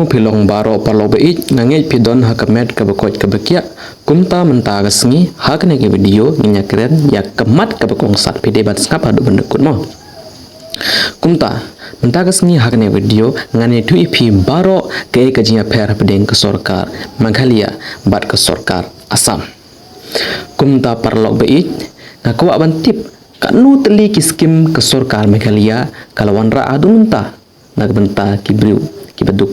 Pilong baro parlo beit nangej pidon hakamet kabakoj kabakia kumta menta gasngi hakne ke video nginya keren ya kemat kabakong sat pide bat skap adu bendekut mo kumta menta gasngi hakne video ngane tu ipi baro ke kajinya per pedeng ke sorkar Meghalaya bat ke sorkar Assam kumta parlo beit ngakwa bantip kanu teli ki skim ke sorkar Meghalaya kalawan ra adu menta nagbenta kibriu kibaduk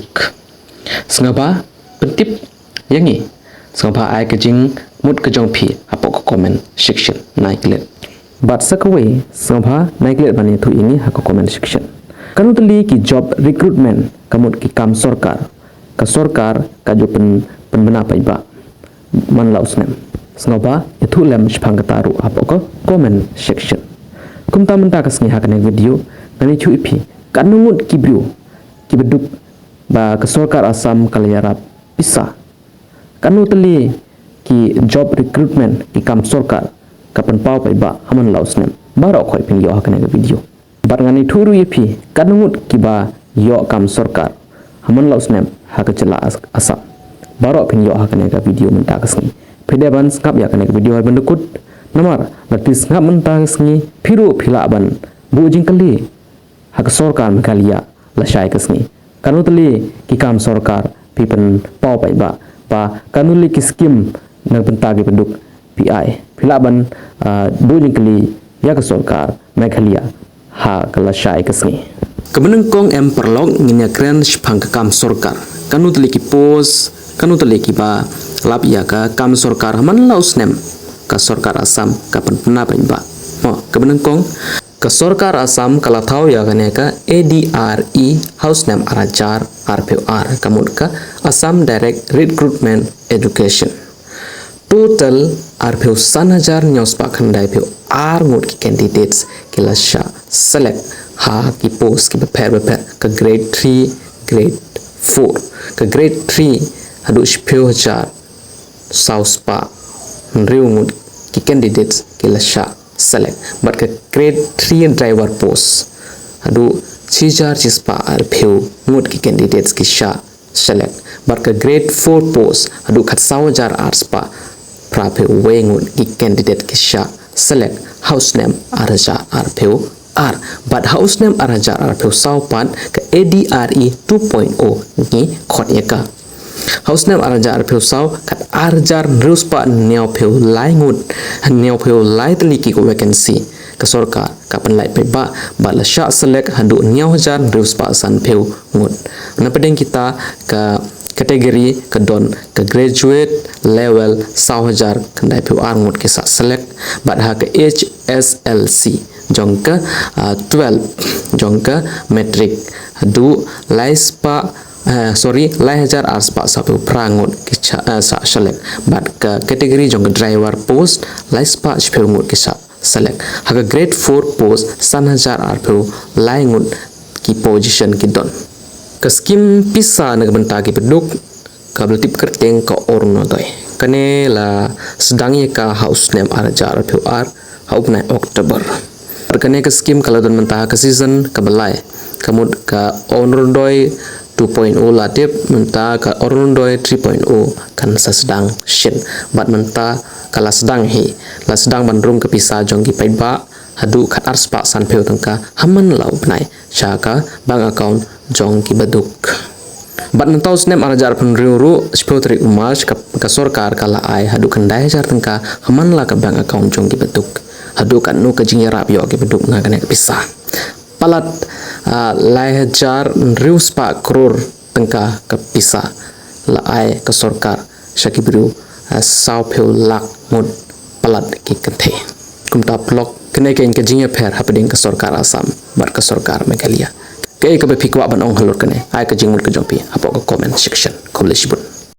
sengapa pentip yangi sengapa ai kejing mut kejong pi apa ko comment section naiklet bat sakwe sengapa naiklet bani tu ini hako comment section kanu teli ki job recruitment kamut ki kam sorkar ka sorkar ka jo penbena paiba man lausnem sengapa itu lem spang kataru apa ko comment section kumta menta kasni hakane video nani chu ipi kanu mut ki brio ki beduk ba ke sorkar Assam kalayara pisa kanu teli ki job recruitment ki kam sorkar kapan pau pai ba haman lausnem baro khoi ping yo hakane video bar ngani thuru yepi kanut ki ba yo kam sorkar haman lausnem haka chala Assam baro ping yo hakane video menta kasni pede ban skap ya kane video ban dekut namar batis ngap menta kasni phiru phila ban bu jingkali haka sorkar Meghalaya la shai kasni kanu teli ki kam sorkar pipen pau pai ba pa kanu li ki skim nang benta ki penduk PI pilaban dujing kali ya ke sorkar Meghalaya ha kala shai kasni kemeneng kong em perlong nginya kren spang ke kam sorkar kanu teli ki pos kanu teli ki ba lap ya ka kam sorkar man lausnem ka sorkar Assam kapan pena pai ba mo kemeneng kong ke sorkar Assam kala thau ya gane ka ADRE house name arajar RPR kamut ka Assam Direct Recruitment Education total RPO 1000 nyospa khandai pyo ar ngut ki candidates kila sha select ha ki post ki beper ka grade 3 grade 4 ka grade 3 hadu shpyo jar south pa riu ngut ki candidates kila sha select but ke grade 3 driver post adu chijar chispa RPO ngut ki candidates ki sha select but ke grade 4 post adu khat sawajar arts pa prape wengut ki candidate ki sha select house name araja RPO R but house name araja RPO saupan ke ADRE 2.0 ni khot yaka house name araja RPO sau kat arjar ruspa neo pheu lai ngut neo pheu lai teliki ko vacancy ke sorkar kapan lai pe ba la sha select handu neo jar ruspa san pheu ngut na pedeng kita ke kategori ke don ke graduate level 1000 kandai pheu ar ngut ke sa select bat ha ke HSLC jong ke 12 jong ke matric hadu lai spa lai hajar ars pak sapu prangut kisah sa select but ke kategori jong driver post lai spa spelngut kisah select haga grade 4 post san hajar arpu lai ngut ki position ki don ke skim pisa nag benta ki peduk ka beltip kerteng ka orno doi kane la sedang ye ka house name arajar arpu ar haupna Oktober perkane ke skim kalau don menta ke season ke belai kamut ka onor doi 2.0 latip menta ka orundoi 3.0 kan sedang shin bat menta kala sedang hi la sedang bandrum ke pisa jong ki paiba hadu khat arspa san pheu tangka haman lau bnai chaka bang account jong ki baduk bat mentau snap arajar pun riuru spotri umas ka sorkar kala ai hadu kandai jar tangka haman la ka bang account jong ki baduk hadu kan nu ka jingyarap yo ki baduk na kana pisa palat lai hajar rius pak kror tengka ke pisa la ai ke sorkar syakibru sau pheu lak mud palat ki kenthe kumta blok kene ke jinga pher hapding ke sorkar Assam bar ke sorkar Meghalaya ke ke be phikwa ban ong halur kene ai ke jingmut ke jompi apo ko comment section kobleshibun